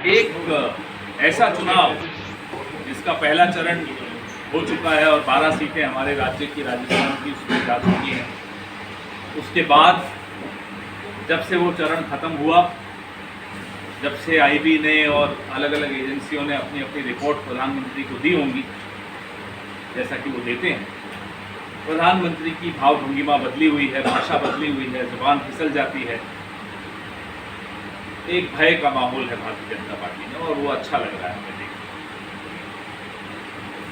एक ऐसा चुनाव जिसका पहला चरण हो चुका है और 12 सीटें हमारे राज्य की राजस्थान की उसमें जा चुकी हैं। उसके बाद जब से वो चरण ख़त्म हुआ, जब से आईबी ने और अलग अलग एजेंसियों ने अपनी अपनी रिपोर्ट प्रधानमंत्री को दी होंगी, जैसा कि वो देते हैं, प्रधानमंत्री की भावभंगिमा बदली हुई है, भाषा बदली हुई है, जुबान फिसल जाती है। एक भय का माहौल है भारतीय जनता पार्टी में और वो अच्छा लग रहा है हमें देख।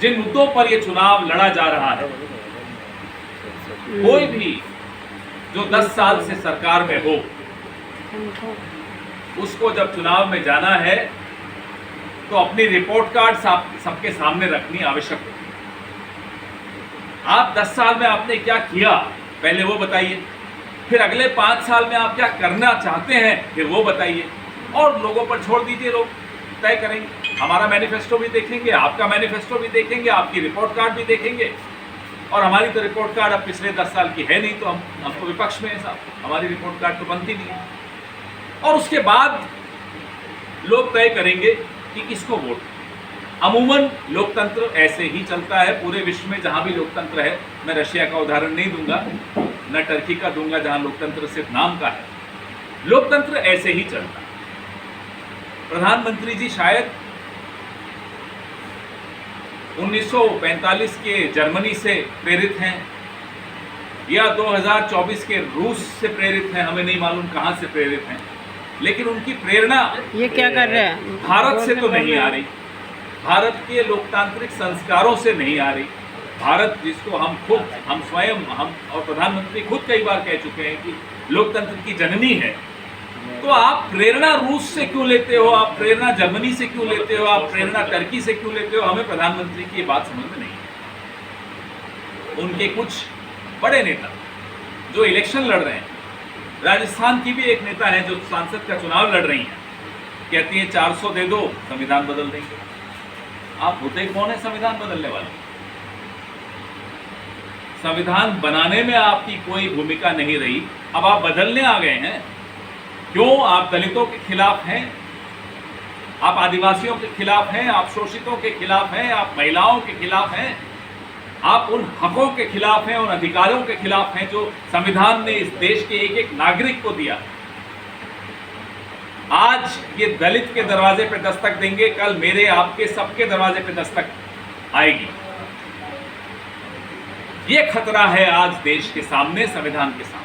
जिन मुद्दों पर ये चुनाव लड़ा जा रहा है, कोई भी जो 10 साल से सरकार में हो, उसको जब चुनाव में जाना है तो अपनी रिपोर्ट कार्ड सबके सामने रखनी आवश्यक होती है। आप 10 साल में आपने क्या किया पहले वो बताइए, फिर अगले 5 साल में आप क्या करना चाहते हैं फिर वो बताइए, और लोगों पर छोड़ दीजिए, लोग तय करेंगे। हमारा मैनिफेस्टो भी देखेंगे, आपका मैनिफेस्टो भी देखेंगे, आपकी रिपोर्ट कार्ड भी देखेंगे। और हमारी तो रिपोर्ट कार्ड अब पिछले 10 साल की है नहीं, तो हम तो विपक्ष में है साहब, हमारी रिपोर्ट कार्ड तो बनती नहीं है। और उसके बाद लोग तय करेंगे कि किसको वोट। अमूमन लोकतंत्र ऐसे ही चलता है पूरे विश्व में, जहां भी लोकतंत्र है। मैं रशिया का उदाहरण नहीं दूंगा, न टर्की का दूंगा जहां लोकतंत्र सिर्फ नाम का है। लोकतंत्र ऐसे ही चलता है। प्रधानमंत्री जी शायद 1945 के जर्मनी से प्रेरित हैं या 2024 के रूस से प्रेरित हैं, हमें नहीं मालूम कहां से प्रेरित हैं, लेकिन उनकी प्रेरणा ये क्या कर रहे हैं, भारत से तो नहीं आ रही, भारत के लोकतांत्रिक संस्कारों से नहीं आ रही। भारत जिसको हम स्वयं और प्रधानमंत्री खुद कई बार कह चुके हैं कि लोकतंत्र की जननी है, तो आप प्रेरणा रूस से क्यों लेते हो, आप प्रेरणा जर्मनी से क्यों लेते हो, आप प्रेरणा टर्की से क्यों लेते हो? हमें प्रधानमंत्री की ये बात समझ में नहीं है। उनके कुछ बड़े नेता जो इलेक्शन लड़ रहे हैं, राजस्थान की भी एक नेता है जो सांसद का चुनाव लड़ रही हैं, कहती है 400 दे दो संविधान बदल देंगे। आप होते कौन है संविधान बदलने वाले? संविधान बनाने में आपकी कोई भूमिका नहीं रही, अब आप बदलने आ गए हैं। क्यों? आप दलितों के खिलाफ हैं, आप आदिवासियों के खिलाफ हैं, आप शोषितों के खिलाफ हैं, आप महिलाओं के खिलाफ हैं, आप उन हकों के खिलाफ हैं, उन अधिकारों के खिलाफ हैं जो संविधान ने इस देश के एक एक नागरिक को दिया। आज ये दलित के दरवाजे पे दस्तक देंगे, कल मेरे आपके सबके दरवाजे पे दस्तक आएगी। ये खतरा है आज देश के सामने, संविधान के सामने।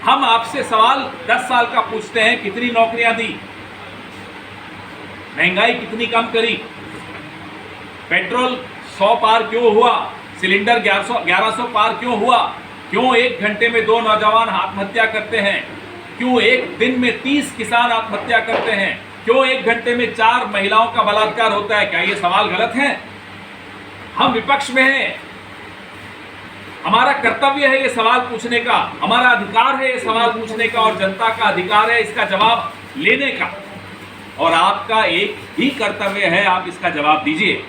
हम आपसे सवाल 10 साल का पूछते हैं, कितनी नौकरियां दी, महंगाई कितनी कम करी, पेट्रोल 100 पार क्यों हुआ, सिलेंडर 1100 पार क्यों हुआ, क्यों 1 घंटे में 2 नौजवान आत्महत्या करते हैं, क्यों एक दिन में 30 किसान आत्महत्या करते हैं, क्यों 1 घंटे में 4 महिलाओं का बलात्कार होता है? क्या ये सवाल गलत है? हम विपक्ष में हैं, हमारा कर्तव्य है ये सवाल पूछने का, हमारा अधिकार है ये सवाल पूछने का, और जनता का अधिकार है इसका जवाब लेने का। और आपका एक ही कर्तव्य है, आप इसका जवाब दीजिए।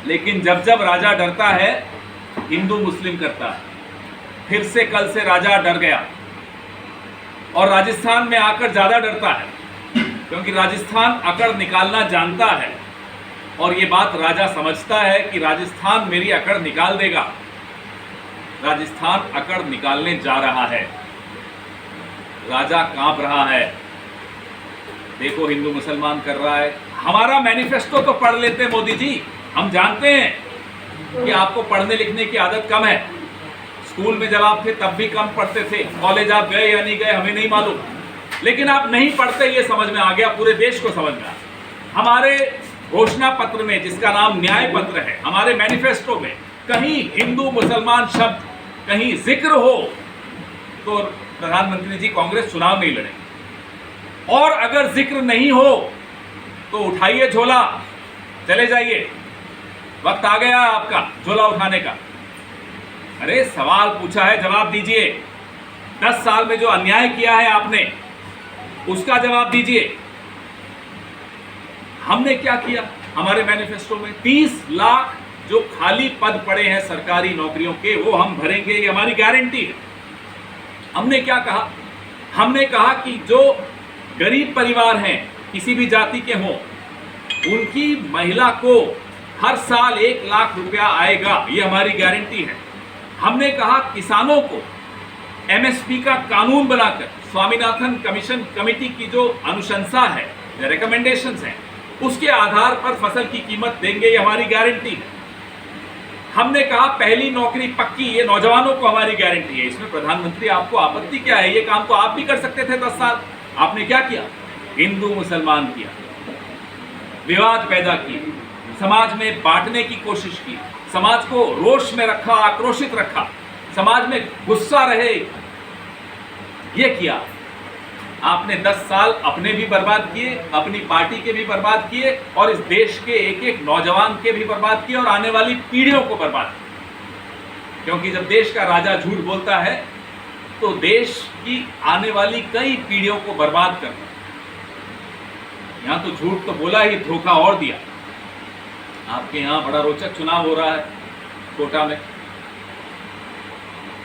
लेकिन जब जब राजा डरता है, हिंदू मुस्लिम करता है। फिर से कल से राजा डर गया और राजस्थान में आकर ज्यादा डरता है, क्योंकि राजस्थान अकड़ निकालना जानता है और ये बात राजा समझता है कि राजस्थान मेरी अकड़ निकाल देगा। राजस्थान अकड़ निकालने जा रहा है, राजा कांप रहा है। देखो हिंदू मुसलमान कर रहा है। हमारा मैनिफेस्टो तो पढ़ लेते मोदी जी, हम जानते हैं कि आपको पढ़ने लिखने की आदत कम है। स्कूल में जब आप थे तब भी कम पढ़ते थे, कॉलेज आप गए या नहीं गए हमें नहीं मालूम, लेकिन आप नहीं पढ़ते ये समझ में आ गया, पूरे देश को समझ में आ गया। हमारे घोषणा पत्र में, जिसका नाम न्याय पत्र है, हमारे मैनिफेस्टो में कहीं हिंदू मुसलमान शब्द कहीं जिक्र हो तो प्रधानमंत्री जी कांग्रेस चुनाव नहीं लड़ेंगे, और अगर जिक्र नहीं हो तो उठाइए झोला, चले जाइए, वक्त आ गया आपका झोला उठाने का। अरे सवाल पूछा है, जवाब दीजिए। 10 साल में जो अन्याय किया है आपने, उसका जवाब दीजिए। हमने क्या किया? हमारे मैनिफेस्टो में 30 लाख जो खाली पद पड़े हैं सरकारी नौकरियों के, वो हम भरेंगे, ये हमारी गारंटी है। हमने क्या कहा? हमने कहा कि जो गरीब परिवार हैं, किसी भी जाति के हों, उनकी महिला को हर साल 1 लाख रुपया आएगा, ये हमारी गारंटी है। हमने कहा किसानों को एमएसपी का कानून बनाकर स्वामीनाथन कमीशन कमेटी की जो अनुशंसा है, रिकमेंडेशंस हैं, उसके आधार पर फसल की कीमत देंगे, ये हमारी गारंटी है। हमने कहा पहली नौकरी पक्की, ये नौजवानों को हमारी गारंटी है। इसमें प्रधानमंत्री आपको आपत्ति क्या है? ये काम तो आप भी कर सकते थे 10 साल। आपने क्या किया? हिंदू मुसलमान किया, विवाद पैदा किए, समाज में बांटने की कोशिश की, समाज को रोष में रखा, आक्रोशित रखा, समाज में गुस्सा रहे, ये किया। आपने 10 साल अपने भी बर्बाद किए, अपनी पार्टी के भी बर्बाद किए, और इस देश के एक एक नौजवान के भी बर्बाद किए, और आने वाली पीढ़ियों को बर्बाद किया। क्योंकि जब देश का राजा झूठ बोलता है तो देश की आने वाली कई पीढ़ियों को बर्बाद करता है। यहां तो झूठ तो बोला ही, धोखा और दिया। आपके यहां बड़ा रोचक चुनाव हो रहा है कोटा में।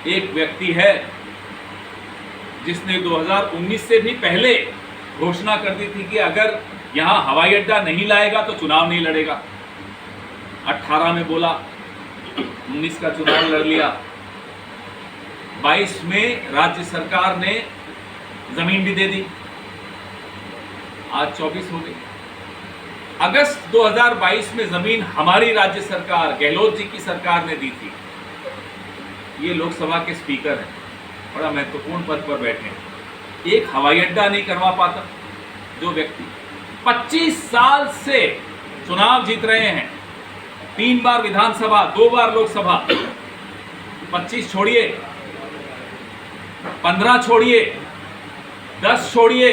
एक व्यक्ति है जिसने 2019 से भी पहले घोषणा कर दी थी कि अगर यहां हवाई अड्डा नहीं लाएगा तो चुनाव नहीं लड़ेगा। 18 में बोला, 19 का चुनाव लड़ लिया, 22 में राज्य सरकार ने जमीन भी दे दी, आज 24 हो गई। अगस्त 2022 में जमीन हमारी राज्य सरकार, गहलोत जी की सरकार ने दी थी। ये लोकसभा के स्पीकर हैं, बड़ा महत्वपूर्ण पद पर बैठे हैं। एक हवाई अड्डा नहीं करवा पाता जो व्यक्ति 25 साल से चुनाव जीत रहे हैं, 3 बार विधानसभा, 2 बार लोकसभा, 25 छोड़िए, 15 छोड़िए, 10 छोड़िए,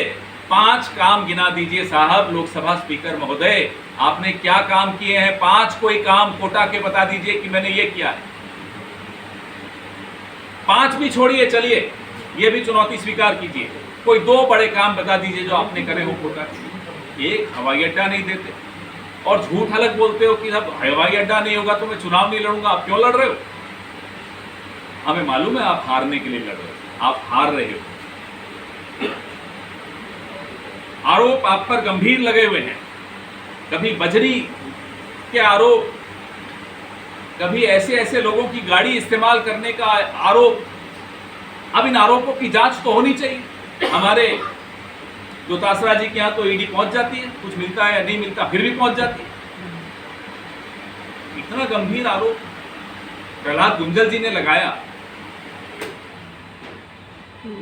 5 काम गिना दीजिए साहब लोकसभा स्पीकर महोदय, आपने क्या काम किए हैं? 5 कोई काम कोटा के बता दीजिए कि मैंने ये किया है। 5 भी छोड़िए, चलिए ये भी चुनौती स्वीकार कीजिए, कोई 2 बड़े काम बता दीजिए जो आपने करे हो कोटा। एक हवाई अड्डा नहीं देते और झूठ अलग बोलते हो कि जब हवाई अड्डा नहीं होगा तो मैं चुनाव नहीं लड़ूंगा। आप क्यों लड़ रहे हो? हमें मालूम है आप हारने के लिए लड़ रहे हो, आप हार रहे हो। आरोप आप पर गंभीर लगे हुए हैं, कभी बजरी के आरोप, कभी ऐसे ऐसे लोगों की गाड़ी इस्तेमाल करने का आरोप। अब इन आरोपों की जांच तो होनी चाहिए। हमारे दोतासरा जी के यहाँ तो ईडी पहुंच जाती है, कुछ मिलता है या नहीं मिलता फिर भी पहुंच जाती है। इतना गंभीर आरोप प्रहलाद गुंजल जी ने लगाया,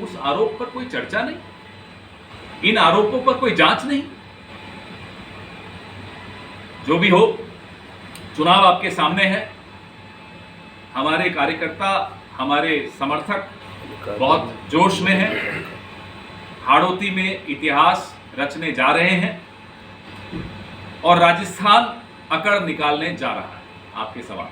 उस आरोप पर कोई चर्चा नहीं, इन आरोपों पर कोई जांच नहीं। जो भी हो, चुनाव आपके सामने है। हमारे कार्यकर्ता, हमारे समर्थक बहुत जोश में हैं, हाड़ौती में इतिहास रचने जा रहे हैं और राजस्थान अकड़ निकालने जा रहा है। आपके सवाल।